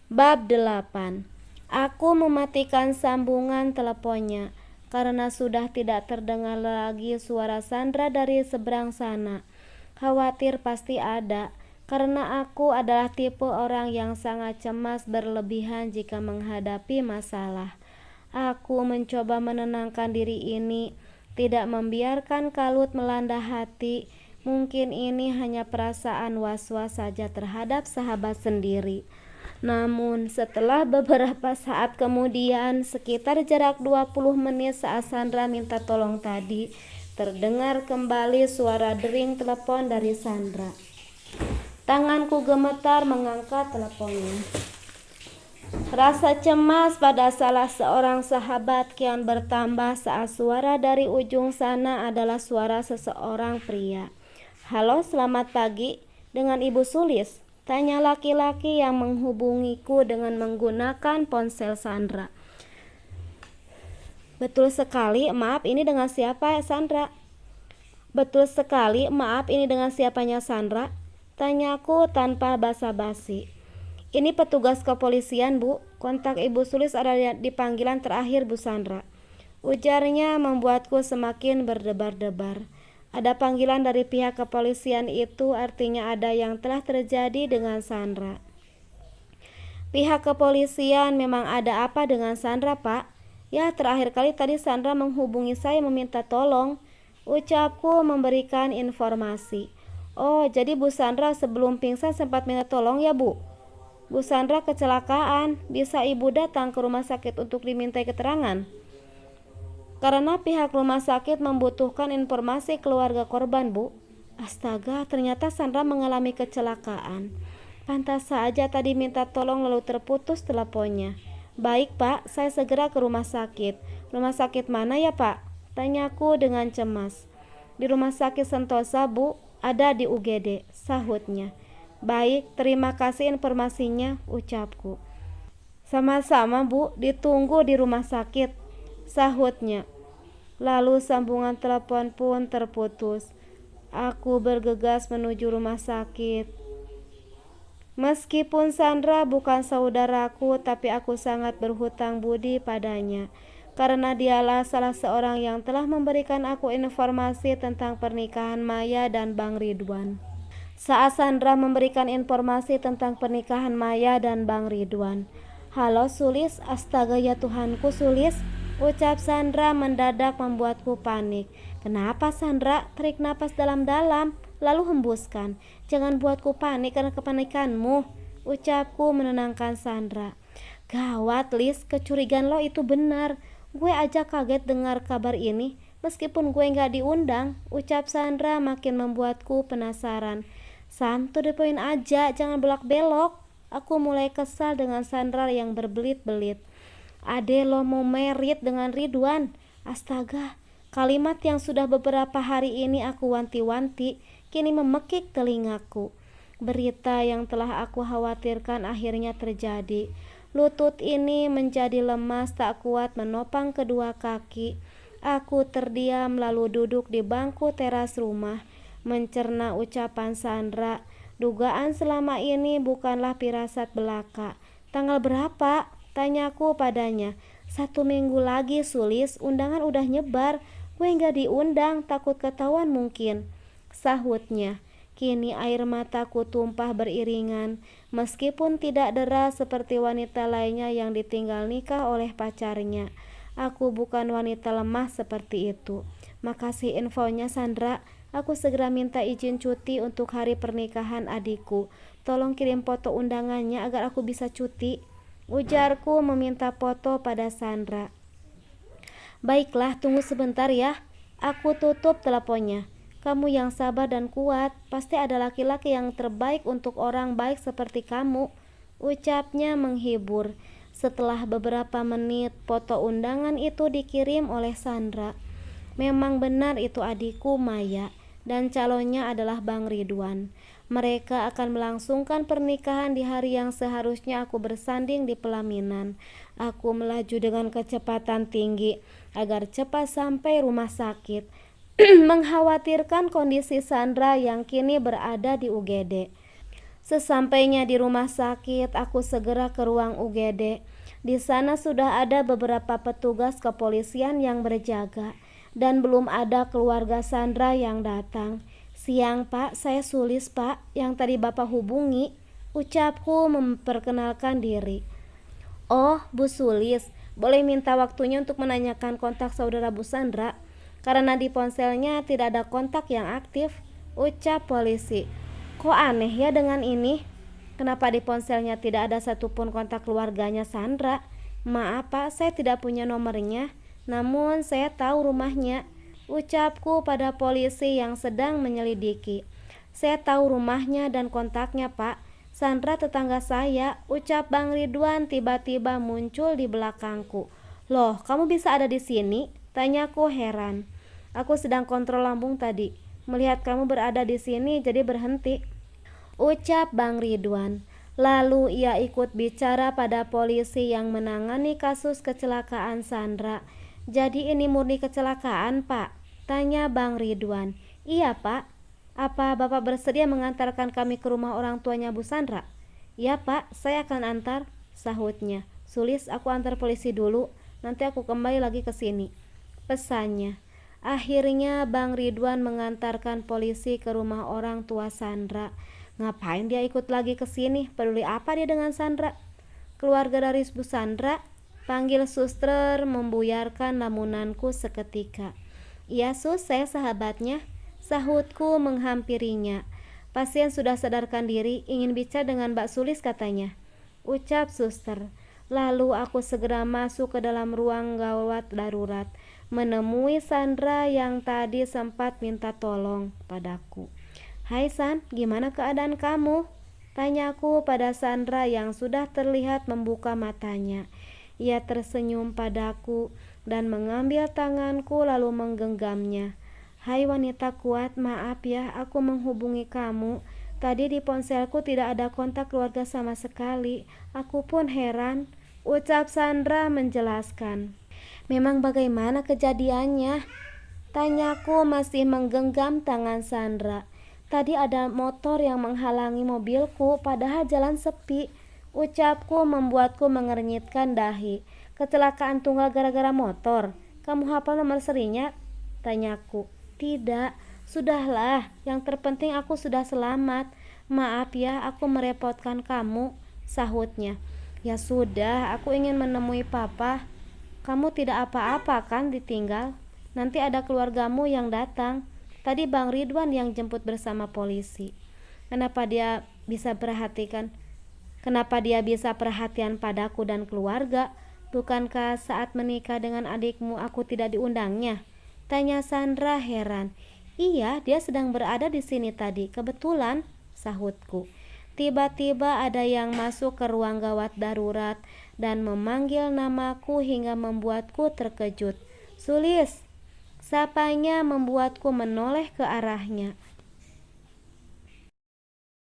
Bab 8. Aku mematikan sambungan teleponnya karena sudah tidak terdengar lagi suara Sandra dari seberang sana. Khawatir pasti ada, karena aku adalah tipe orang yang sangat cemas berlebihan jika menghadapi masalah. Aku mencoba menenangkan diri ini, tidak membiarkan kalut melanda hati. Mungkin ini hanya perasaan was-was saja terhadap sahabat sendiri. Namun setelah beberapa saat kemudian, sekitar jarak 20 menit saat Sandra minta tolong tadi, terdengar kembali suara dering telepon dari Sandra. Tanganku gemetar mengangkat teleponnya. Rasa cemas pada salah seorang sahabat kian bertambah saat suara dari ujung sana adalah suara seseorang pria. "Halo, selamat pagi, dengan Ibu Sulis?" tanya laki-laki yang menghubungiku dengan menggunakan ponsel Sandra. "Betul sekali, maaf ini dengan siapa, Sandra?" "Betul sekali, maaf ini dengan siapanya, Sandra?" tanyaku tanpa basa-basi. "Ini petugas kepolisian, Bu. Kontak Ibu Sulis ada di panggilan terakhir, Bu Sandra," ujarnya membuatku semakin berdebar-debar. Ada panggilan dari pihak kepolisian, itu artinya ada yang telah terjadi dengan Sandra. "Pihak kepolisian, memang ada apa dengan Sandra, Pak?" "Ya, terakhir kali tadi Sandra menghubungi saya meminta tolong," ucapku memberikan informasi. "Oh, jadi Bu Sandra sebelum pingsan sempat minta tolong ya, Bu?" "Bu Sandra kecelakaan, bisa Ibu datang ke rumah sakit untuk dimintai keterangan?" "Karena pihak rumah sakit membutuhkan informasi keluarga korban, Bu." Astaga, ternyata Sandra mengalami kecelakaan. Pantas saja tadi minta tolong lalu terputus teleponnya. "Baik, Pak, saya segera ke rumah sakit." "Rumah sakit mana ya, Pak?" tanyaku dengan cemas. "Di rumah sakit Sentosa, Bu, ada di UGD," sahutnya. "Baik, terima kasih informasinya," ucapku. "Sama-sama, Bu, ditunggu di rumah sakit," sahutnya. Lalu sambungan telepon pun terputus. Aku bergegas menuju rumah sakit. Meskipun Sandra bukan saudaraku, tapi aku sangat berhutang budi padanya, karena dialah salah seorang yang telah memberikan aku informasi tentang pernikahan Maya dan Bang Ridwan. Saat Sandra memberikan informasi tentang pernikahan Maya dan Bang Ridwan, "Halo Sulis, astaga ya Tuhanku Sulis," ucap Sandra mendadak membuatku panik. "Kenapa Sandra?" Tarik napas dalam-dalam, lalu hembuskan. "Jangan buatku panik karena kepanikanmu," ucapku menenangkan Sandra. "Gawat Lis, kecurigaan lo itu benar. Gue aja kaget dengar kabar ini, meskipun gue gak diundang," ucap Sandra makin membuatku penasaran. "San, to the point aja, jangan belak-belok." Aku mulai kesal dengan Sandra yang berbelit-belit. "Ade lo mau merit dengan Ridwan?" Astaga, kalimat yang sudah beberapa hari ini aku wanti-wanti kini memekik telingaku. Berita yang telah aku khawatirkan akhirnya terjadi. Lutut ini menjadi lemas, tak kuat menopang kedua kaki. Aku terdiam lalu duduk di bangku teras rumah, mencerna ucapan Sandra. Dugaan selama ini bukanlah firasat belaka. "Tanggal berapa?" tanyaku padanya. "1 minggu lagi Sulis, undangan udah nyebar. Gue gak diundang, takut ketahuan mungkin," sahutnya. Kini air mataku tumpah beriringan, meskipun tidak deras seperti wanita lainnya yang ditinggal nikah oleh pacarnya. Aku bukan wanita lemah seperti itu. "Makasih infonya Sandra. Aku segera minta izin cuti untuk hari pernikahan adikku. Tolong kirim foto undangannya agar aku bisa cuti," ujarku meminta foto pada Sandra. "Baiklah, tunggu sebentar ya." Aku tutup teleponnya. "Kamu yang sabar dan kuat, pasti ada laki-laki yang terbaik untuk orang baik seperti kamu," ucapnya menghibur. Setelah beberapa menit, foto undangan itu dikirim oleh Sandra. Memang benar itu adikku Maya, dan calonnya adalah Bang Ridwan. Mereka akan melangsungkan pernikahan di hari yang seharusnya aku bersanding di pelaminan. Aku melaju dengan kecepatan tinggi agar cepat sampai rumah sakit. Mengkhawatirkan kondisi Sandra yang kini berada di UGD. Sesampainya di rumah sakit, aku segera ke ruang UGD. Di sana sudah ada beberapa petugas kepolisian yang berjaga dan belum ada keluarga Sandra yang datang. "Siang, Pak, saya Sulis, Pak, yang tadi Bapak hubungi," ucapku memperkenalkan diri. "Oh, Bu Sulis, boleh minta waktunya untuk menanyakan kontak saudara Bu Sandra? Karena di ponselnya tidak ada kontak yang aktif," ucap polisi. "Kok aneh ya dengan ini? Kenapa di ponselnya tidak ada satupun kontak keluarganya Sandra? Maaf Pak, saya tidak punya nomornya, namun saya tahu rumahnya," ucapku pada polisi yang sedang menyelidiki. "Saya tahu rumahnya dan kontaknya Pak. Sandra tetangga saya," ucap Bang Ridwan tiba-tiba muncul di belakangku. "Loh, kamu bisa ada di sini?" tanyaku heran. "Aku sedang kontrol lambung tadi. Melihat kamu berada di sini jadi berhenti," ucap Bang Ridwan. Lalu ia ikut bicara pada polisi yang menangani kasus kecelakaan Sandra. "Jadi ini murni kecelakaan, Pak?" tanya Bang Ridwan. "Iya, Pak. Apa Bapak bersedia mengantarkan kami ke rumah orang tuanya Bu Sandra?" "Ya, Pak, saya akan antar," sahutnya. "Sulis, aku antar polisi dulu, nanti aku kembali lagi ke sini," pesannya. Akhirnya Bang Ridwan mengantarkan polisi ke rumah orang tua Sandra. Ngapain dia ikut lagi ke sini? Peduli apa dia dengan Sandra? "Keluarga dari Bu Sandra?" panggil suster membuyarkan lamunanku seketika. "Iya Sus, saya sahabatnya," sahutku menghampirinya. "Pasien sudah sadarkan diri, ingin bicara dengan Mbak Sulis katanya," ucap suster. Lalu aku segera masuk ke dalam ruang gawat darurat, menemui Sandra yang tadi sempat minta tolong padaku. "Hai San, gimana keadaan kamu?" tanyaku pada Sandra yang sudah terlihat membuka matanya. Ia tersenyum padaku dan mengambil tanganku lalu menggenggamnya. "Hai wanita kuat, maaf ya aku menghubungi kamu. Tadi di ponselku tidak ada kontak keluarga sama sekali. Aku pun heran," ucap Sandra menjelaskan. "Memang bagaimana kejadiannya?" tanyaku masih menggenggam tangan Sandra. "Tadi ada motor yang menghalangi mobilku padahal jalan sepi," ucapku membuatku mengernyitkan dahi. "Kecelakaan tunggal gara-gara motor? Kamu hafal nomor serinya?" tanyaku. "Tidak, sudahlah, yang terpenting aku sudah selamat. Maaf ya aku merepotkan kamu," sahutnya. "Ya sudah, aku ingin menemui Papa." "Kamu tidak apa-apa kan ditinggal? Nanti ada keluargamu yang datang. Tadi Bang Ridwan yang jemput bersama polisi." Kenapa dia bisa perhatian padaku dan keluarga? Bukankah saat menikah dengan adikmu aku tidak diundangnya?" tanya Sandra heran. "Iya, dia sedang berada di sini tadi, kebetulan," sahutku. Tiba-tiba ada yang masuk ke ruang gawat darurat dan memanggil namaku hingga membuatku terkejut. "Sulis!" sapanya membuatku menoleh ke arahnya.